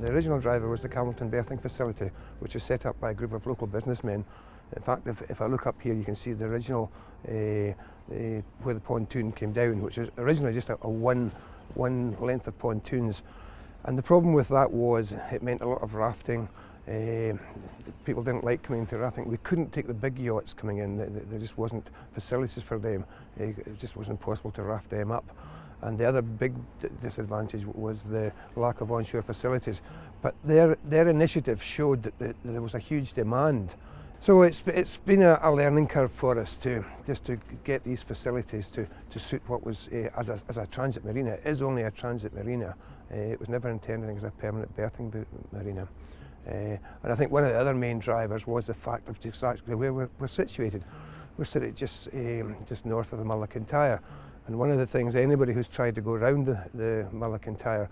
The original driver was the Campbeltown berthing facility, which was set up by a group of local businessmen. In fact, if I look up here, you can see the original where the pontoon came down, which was originally just a one length of pontoons. And the problem with that was it meant a lot of rafting. People didn't like coming into rafting. We couldn't take the big yachts coming in. There just wasn't facilities for them. It just wasn't possible to raft them up. And the other big disadvantage was the lack of onshore facilities. But their initiative showed that there was a huge demand. So it's been a learning curve for us to get these facilities to suit what was as a transit marina. It is only a transit marina. It was never intended as a permanent berthing marina. And I think one of the other main drivers was the fact of just actually where we're situated. We're situated just north of the Mull of Kintyre. And one of the things anybody who's tried to go around the Mull of Kintyre,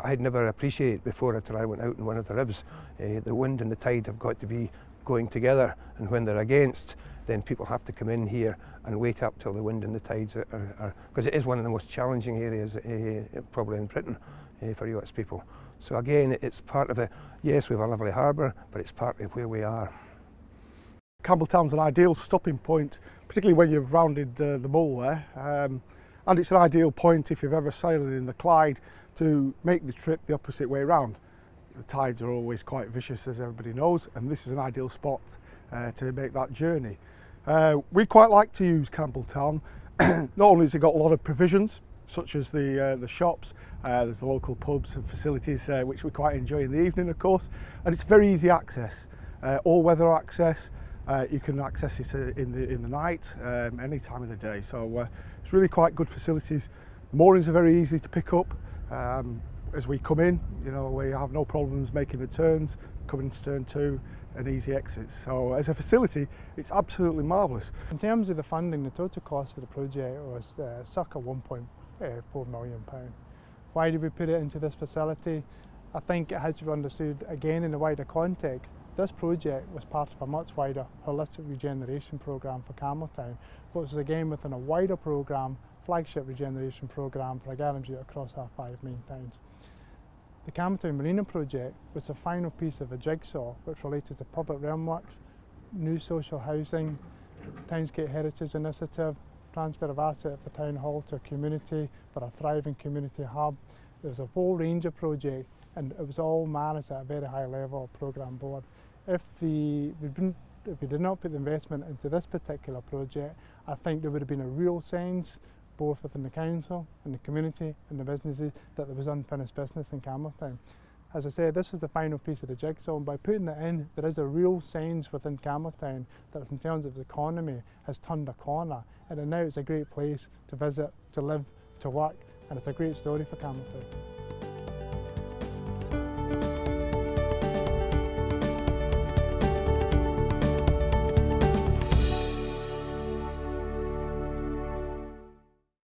I'd never appreciated before until I went out in one of the ribs. The wind and the tide have got to be going together, and when they're against, then people have to come in here and wait up till the wind and the tides are because it is one of the most challenging areas probably in Britain for yachts people. So again, it's part of yes, we have a lovely harbour, but it's part of where we are. Campbeltown's an ideal stopping point, particularly when you've rounded the Mull there, and it's an ideal point if you've ever sailed in the Clyde to make the trip the opposite way round. The tides are always quite vicious, as everybody knows, and this is an ideal spot to make that journey. We quite like to use Campbeltown. Not only has it got a lot of provisions, such as the shops, there's the local pubs and facilities which we quite enjoy in the evening, of course, and it's very easy access, all weather access. You can access it in the night, any time of the day. So it's really quite good facilities. The moorings are very easy to pick up. As we come in, you know, we have no problems making the turns, coming to turn 2, and easy exits. So as a facility, it's absolutely marvellous. In terms of the funding, the total cost for the project was circa £1.4 million. Why did we put it into this facility? I think it has to be understood again in the wider context. This project was part of a much wider holistic regeneration programme for Campbeltown, but it was again within a wider programme, flagship regeneration programme for Argyll and Bute across our 5 main towns. The Campbeltown Marina project was the final piece of a jigsaw which related to public realm works, new social housing, Townsgate Heritage Initiative, transfer of assets for Town Hall to a community for a thriving community hub. There was a whole range of projects and it was all managed at a very high level of programme board. If we did not put the investment into this particular project, I think there would have been a real sense, both within the council and the community and the businesses, that there was unfinished business in Campbeltown. As I said, this was the final piece of the jigsaw, and by putting that in, there is a real sense within Campbeltown that in terms of the economy has turned a corner, and now it's a great place to visit, to live, to work, and it's a great story for Campbeltown.